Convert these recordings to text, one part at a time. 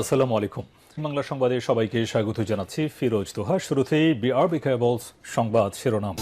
আসসালামু আলাইকুম। বাংলা সংবাদে সবাইকে স্বাগত জানাচ্ছি ফিরোজ তোহা। শুরুতেই বিআরবি কেবলস সংবাদ শিরোনাম।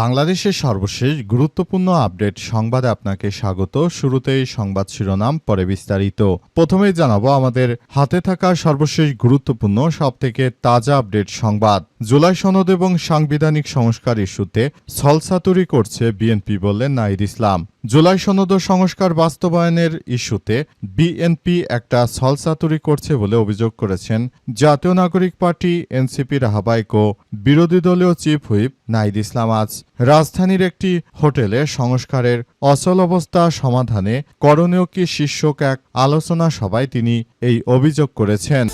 বাংলাদেশের সর্বশেষ গুরুত্বপূর্ণ আপডেট সংবাদে আপনাকে স্বাগত। শুরুতেই সংবাদ শিরোনাম, পরে বিস্তারিত। প্রথমেই জানাবো আমাদের হাতে থাকা সর্বশেষ গুরুত্বপূর্ণ সবথেকে তাজা আপডেট সংবাদ। জুলাই সনদ এবং সাংবিধানিক সংস্কার ইস্যুতে ছলচাতুরি করছে বিএনপি বললেন নাহিদ ইসলাম। জুলাই সনদ ও সংস্কার বাস্তবায়নের ইস্যুতে বিএনপি একটা ছলচাতুরি করছে বলে অভিযোগ করেছেন জাতীয় নাগরিক পার্টি এনসিপির আহ্বায়ক ও বিরোধী দলীয় চিফ হুইপ নাহিদ ইসলাম আজ রাজধানীর একটি হোটেলে সংস্কারের অচল অবস্থা সমাধানে করণীয় কি শীর্ষক এক আলোচনা সভায় তিনি এই অভিযোগ করেছেন।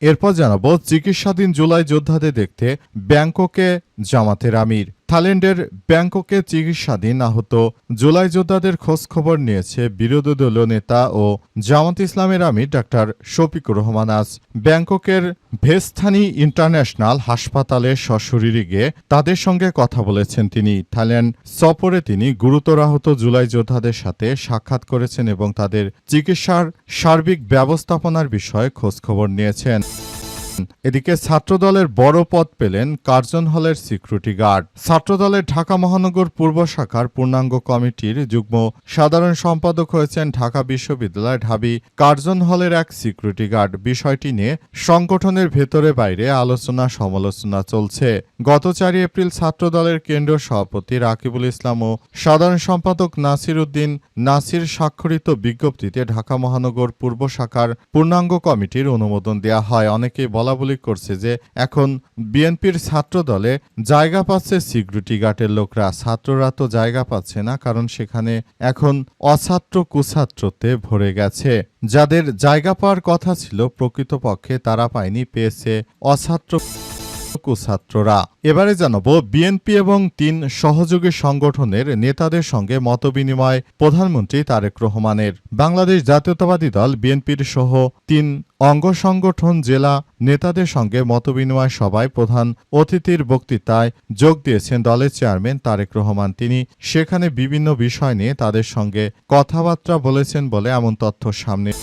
এরপর জানাবো চিকিৎসাধীন জুলাই যোদ্ধাদের দেখতে ব্যাংককে জামাতের আমির। থাইল্যান্ডের ব্যাংককে চিকিৎসাধীন আহত জুলাই যোদ্ধাদের খোঁজ খবর নিয়েছে বিরোধী দলীয় নেতা ও জামাত ইসলামের আমির ডাক্তার শফিকুর রহমান। আজ ব্যাংককের ভেস্থানি ইন্টারন্যাশনাল হাসপাতালে সশরীরে গিয়ে তাদের সঙ্গে কথা বলেছেন তিনি। থাইল্যান্ড সফরে তিনি গুরুতর আহত জুলাই যোদ্ধাদের সাথে সাক্ষাৎ করেছেন এবং তাদের চিকিৎসার সার্বিক ব্যবস্থাপনার বিষয়ে খোঁজখবর নিয়েছেন। এদিকে ছাত্রদলের বড় পদ পেলেন কার্জন হলের সিকিউরিটি গার্ড। ছাত্রদলের ঢাকা মহানগর পূর্ব শাখার পূর্ণাঙ্গ কমিটির যুগ্ম সাধারণ সম্পাদক হয়েছেন ঢাকা বিশ্ববিদ্যালয় ঢাবি কার্জন হলের এক সিকিউরিটি গার্ড। বিষয়টি নিয়ে সংগঠনের ভেতরে বাইরে আলোচনা সমালোচনা চলছে। গত 4 এপ্রিল ছাত্রদলের কেন্দ্রীয় সভাপতি রাকিবুল ইসলাম ও সাধারণ সম্পাদক নাসির উদ্দিন নাসির স্বাক্ষরিত বিজ্ঞপ্তিতে ঢাকা মহানগর পূর্ব শাখার পূর্ণাঙ্গ কমিটির অনুমোদন দেওয়া হয়। অনেকেই বলাবলি করছে যে এখন বিএনপির ছাত্র দলে জায়গা পাচ্ছে সিকিউরিটি গার্ডের লোকরা। ছাত্ররা তো জায়গা পাচ্ছে না, কারণ সেখানে এখন অছাত্র কুছাত্রতে ভরে গেছে। যাদের জায়গা পাওয়ার কথা ছিল প্রকৃতপক্ষে তারা পায়নি, পেয়েছে অছাত্র ছাত্ররা। এবারে জানাবো বিএনপি এবং 3 সহযোগী সংগঠনের নেতাদের সঙ্গে মতবিনিময় প্রধানমন্ত্রী তারেক রহমানের। বাংলাদেশ জাতীয়তাবাদী দল বিএনপির সহ 3 অঙ্গ সংগঠন জেলা নেতাদের সঙ্গে মতবিনিময় সভায় প্রধান অতিথির বক্তৃতায় যোগ দিয়েছেন দলের চেয়ারম্যান তারেক রহমান। তিনি সেখানে বিভিন্ন বিষয় নিয়ে তাদের সঙ্গে কথাবার্তা বলেছেন বলে এমন তথ্য সামনে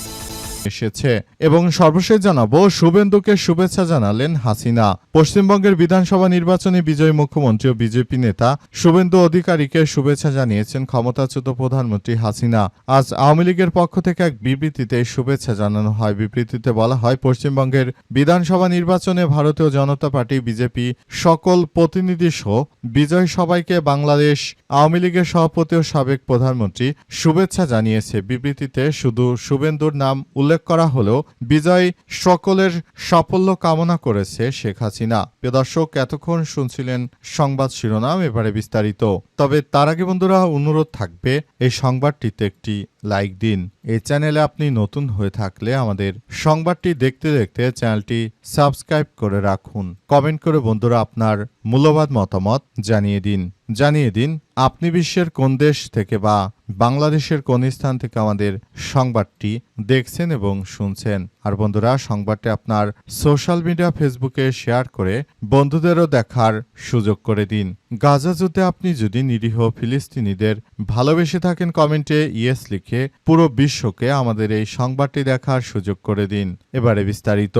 এসেছে। এবং সর্বশেষ জানাবো শুভেন্দুকে শুভেচ্ছা জানালেন হাসিনা। পশ্চিমবঙ্গের বিধানসভা নির্বাচনে বিজয়ী মুখ্যমন্ত্রী ও বিজেপি নেতা শুভেন্দু অধিকারীকে শুভেচ্ছা জানিয়েছেন ক্ষমতাচ্যুত প্রধানমন্ত্রী হাসিনা। আজ আওয়ামী লীগের পক্ষ থেকে এক বিবৃতিতে শুভেচ্ছা জানানো হয়। বিবৃতিতে বলা হয়, পশ্চিমবঙ্গের বিধানসভা নির্বাচনে ভারতীয় জনতা পার্টি বিজেপি সকল প্রতিনিধি সহ বিজয় সবাইকে বাংলাদেশ আওয়ামী লীগের সভাপতি ও সাবেক প্রধানমন্ত্রী শুভেচ্ছা জানিয়েছে। বিবৃতিতে শুধু শুভেন্দুর নাম উল্লেখ করা হলেও বিজয় সকলের সাফল্য কামনা করেছে শেখ হাসিনা। প্রিয় দর্শক, এতক্ষণ শুনছিলেন সংবাদ শিরোনাম, এবারে বিস্তারিত। তবে তার আগে বন্ধুরা অনুরোধ থাকবে এই সংবাদটিতে একটি লাইক দিন। এই চ্যানেলে আপনি নতুন হয়ে থাকলে আমাদের সংবাদটি দেখতে দেখতে চ্যানেলটি সাবস্ক্রাইব করে রাখুন। কমেন্ট করে বন্ধুরা আপনার মূল্যবান মতামত জানিয়ে দিন আপনি বিশ্বের কোন দেশ থেকে বা বাংলাদেশের কোন স্থান থেকে আমাদের সংবাদটি দেখছেন এবং শুনছেন। আর বন্ধুরা, সংবাদটি আপনার সোশ্যাল মিডিয়া ফেসবুকে শেয়ার করে বন্ধুদেরও দেখার সুযোগ করে দিন। গাজা যুদ্ধে আপনি যদি নিরীহ ফিলিস্তিনিদের ভালোবেসে থাকেন, কমেন্টে ইয়েস লিখে পুরো বিশ্বকে আমাদের এই সংবাদটি দেখার সুযোগ করে দিন। এবারে বিস্তারিত।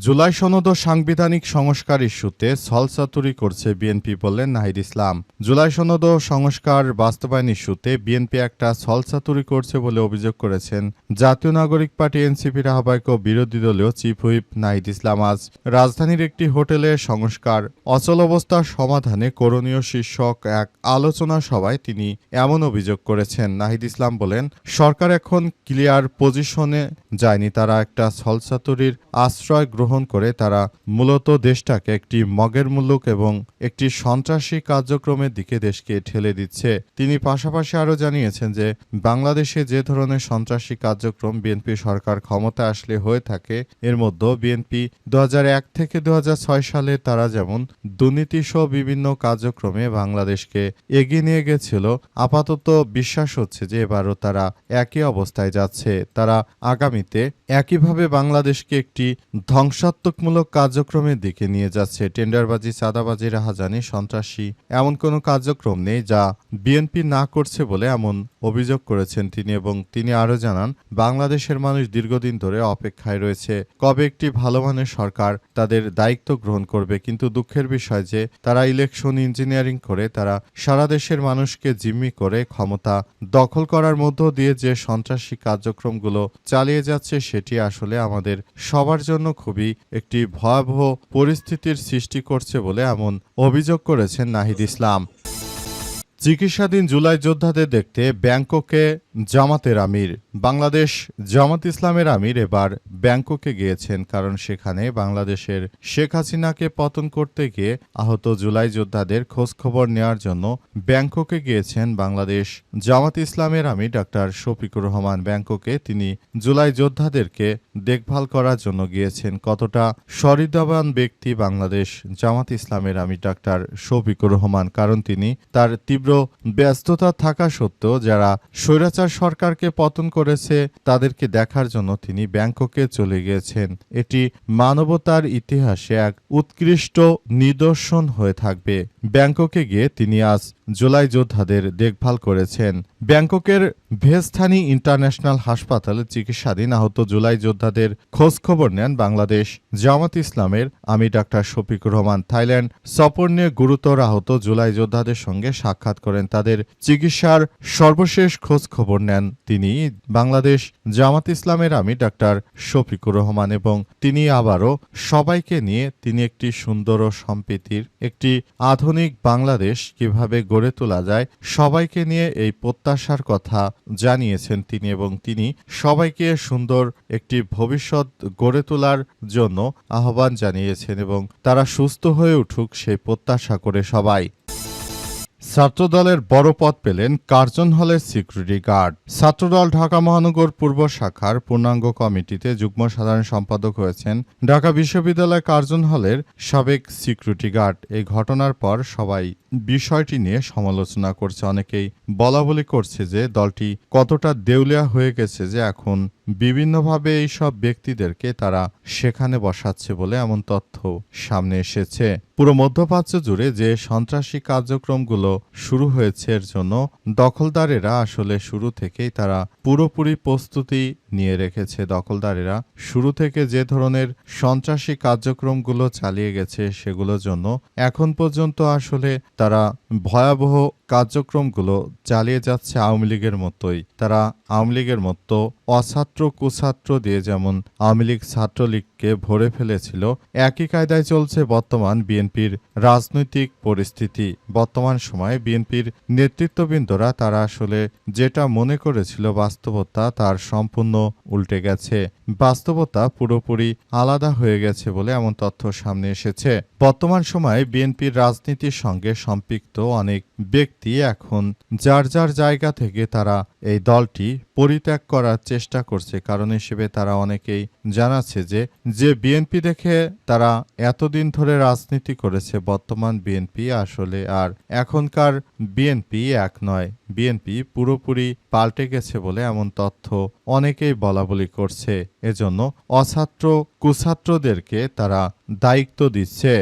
জুলাই সনদ ও সাংবিধানিক সংস্কার ইস্যুতে ছলচাতুরি করছে বিএনপি বললেন নাহিদ ইসলাম। জুলাই সনদ ও সংস্কার বাস্তবায়ন ইস্যুতে বিএনপি একটা ছলচাতুরি করছে বলে অভিযোগ করেছেন জাতীয় নাগরিক পার্টি এনসিপির আহ্বায়ক ও বিরোধী দলীয় চিফ হুইপ নাহিদ ইসলাম। আজ রাজধানীর একটি হোটেলে সংস্কার অচল অবস্থার সমাধানে করণীয় শীর্ষক এক আলোচনা সভায় তিনি এমন অভিযোগ করেছেন। নাহিদ ইসলাম বলেন, সরকার এখন ক্লিয়ার পজিশনে যায়নি, তারা একটা ছলচাতুরির আশ্রয় গ্রহণ করে তারা মূলত দেশটাকে একটি মগের মুলুক এবং একটি সন্ত্রাসী কার্যক্রমের দিকে দেশকে ঠেলে দিচ্ছে। তিনি পাশাপাশি আরও জানিয়েছেন যে বাংলাদেশে যে ধরনের সন্ত্রাসী কার্যক্রম বিএনপি সরকার ক্ষমতা আসলে হয়ে থাকে, এর মধ্যে বিএনপি 2001 থেকে 2006 সালে তারা যেমন দুর্নীতি সহ বিভিন্ন কার্যক্রমে বাংলাদেশকে এগিয়ে নিয়ে গেছিল, আপাতত বিশ্বাস হচ্ছে যে এবারও তারা একই অবস্থায় যাচ্ছে। তারা আগামীতে একইভাবে বাংলাদেশকে একটি ধ্বংস ধ্বংসাত্মকমূলক কার্যক্রমের দিকে নিয়ে যাচ্ছে। টেন্ডারবাজি, চাঁদাবাজি, রাহাজানি, সন্ত্রাসী এমন কোনো কার্যক্রম নেই যা বিএনপি না করছে বলে এমন অভিযোগ করেছেন তিনি। এবং তিনি আরও জানান, বাংলাদেশের মানুষ দীর্ঘদিন ধরে অপেক্ষায় রয়েছে কবে একটি ভালো মানের সরকার তাদের দায়িত্ব গ্রহণ করবে। কিন্তু দুঃখের বিষয় যে তারা ইলেকশন ইঞ্জিনিয়ারিং করে, তারা সারা দেশের মানুষকে জিম্মি করে ক্ষমতা দখল করার মধ্য দিয়ে যে সন্ত্রাসী কার্যক্রমগুলো চালিয়ে যাচ্ছে, সেটি আসলে আমাদের সবার জন্য খুবই একটি ভয়াবহ পরিস্থিতির সৃষ্টি করছে বলে এমন অভিযোগ করেছেন নাহিদ ইসলাম। চিকিৎসাধীন জুলাই যোদ্ধাদের দেখতে ব্যাংককে জামাতের আমির। বাংলাদেশ জামাত ইসলামের আমির এবার ব্যাংককে গিয়েছেন, কারণ সেখানে বাংলাদেশের শেখ হাসিনাকে পতন করতে গিয়ে আহত জুলাই যোদ্ধাদের খোঁজখবর নেওয়ার জন্য ব্যাংককে গিয়েছেন বাংলাদেশ জামাত ইসলামের আমির ডাক্তার শফিকুর রহমান। ব্যাংককে তিনি জুলাই যোদ্ধাদেরকে দেখভাল করার জন্য গিয়েছেন। কতটা সহৃদয়বান ব্যক্তি বাংলাদেশ জামাত ইসলামের আমির ডাক্তার শফিকুর রহমান, কারণ তিনি তার তীব্র ব্যস্ততা থাকা সত্ত্বেও যারা স্বৈরাচার সরকারকে পতন করেছে তাদেরকে দেখার জন্য তিনি ব্যাংককে চলে গিয়েছেন। এটি মানবতার ইতিহাসে এক উৎকৃষ্ট নিদর্শন হয়ে থাকবে। ব্যাংককে গিয়ে তিনি আজ জুলাই যোদ্ধাদের দেখভাল করেছেন। ব্যাংককের ভেস্থানি ইন্টারন্যাশনাল হাসপাতালে চিকিৎসাধীন আহত জুলাই যোদ্ধাদের খোঁজ খবর নেন বাংলাদেশ জামাত ইসলামের আমির ডাক্তার শফিকুর রহমান। থাইল্যান্ড সফর নিয়ে গুরুতর আহত জুলাই যোদ্ধাদের সঙ্গে সাক্ষাৎ করেন, তাদের চিকিৎসার সর্বশেষ খোঁজ খবর নেন তিনি বাংলাদেশ জামাত ইসলামের আমির ডাক্তার শফিকুর রহমান। এবং তিনি আবারও সবাইকে নিয়ে তিনি একটি সুন্দর ও সম্প্রীতির একটি আধুনিক বাংলাদেশ কিভাবে গড়ে তোলা যায় সবাইকে নিয়ে এই প্রত্যাশার কথা জানিয়েছেন তিনি। এবং তিনি সবাইকে সুন্দর একটি ভবিষ্যৎ গড়ে তোলার জন্য আহ্বান জানিয়েছেন এবং তারা সুস্থ হয়ে উঠুক সেই প্রত্যাশা করে সবাই। ছাত্রদলের বড় পদ পেলেন কার্জন হলের সিকিউরিটি গার্ড। ছাত্রদল ঢাকা মহানগর পূর্ব শাখার পূর্ণাঙ্গ কমিটিতে যুগ্ম সাধারণ সম্পাদক হয়েছেন ঢাকা বিশ্ববিদ্যালয় কার্জন হলের সাবেক সিকিউরিটি গার্ড। এই ঘটনার পর সবাই বিষয়টি নিয়ে সমালোচনা করছে। অনেকেই বলাবলি করছে যে দলটি কতটা দেউলিয়া হয়ে গেছে যে এখন বিভিন্নভাবে এই সব ব্যক্তিদেরকে তারা সেখানে বসাচ্ছে বলে এমন তথ্য সামনে এসেছে। পুরো মধ্যপ্রাচ্য জুড়ে যে সন্ত্রাসী কার্যক্রমগুলো শুরু হয়েছে এর জন্য দখলদারেরা আসলে শুরু থেকেই তারা পুরোপুরি প্রস্তুতি নিয়ে রেখেছে। দখলদারেরা শুরু থেকে যে ধরনের সন্ত্রাসী কার্যক্রমগুলো চালিয়ে গেছে সেগুলোর জন্য এখন পর্যন্ত আসলে তারা ভয়াবহ কার্যক্রমগুলো চালিয়ে যাচ্ছে আওয়ামী লীগের মতোই। তারা আওয়ামী লীগের মতো অছাত্র কুছাত্র দিয়ে যেমন আওয়ামী লীগ ছাত্রলীগকে ভরে ফেলেছিল, একই কায়দায় চলছে বর্তমান বিএনপির রাজনৈতিক পরিস্থিতি। বর্তমান সময়ে বিএনপির নেতৃত্ববৃন্দরা তারা আসলে যেটা মনে করেছিল বাস্তবতা তার সম্পূর্ণ উল্টে গেছে। বাস্তবতা পুরোপুরি আলাদা হয়ে গেছে বলে এমন তথ্য সামনে এসেছে। বর্তমান সময়ে বিএনপির রাজনীতির সঙ্গে সম্পৃক্ত অনেক ব্যক্তি এখন যার যার জায়গা থেকে তারা এই দলটি পরিত্যাগ করার চেষ্টা করছে। কারণ হিসেবে তারা অনেকেই জানাচ্ছে যে বিএনপি দেখে তারা এতদিন ধরে রাজনীতি করেছে, বর্তমান বিএনপি আসলে আর এখনকার বিএনপি এক নয়। বিএনপি পুরোপুরি পাল্টে গেছে বলে এমন তথ্য অনেকেই বলাবলি করছে। এজন্য অছাত্র কুছাত্রদেরকে তারা দায়িত্ব দিচ্ছে।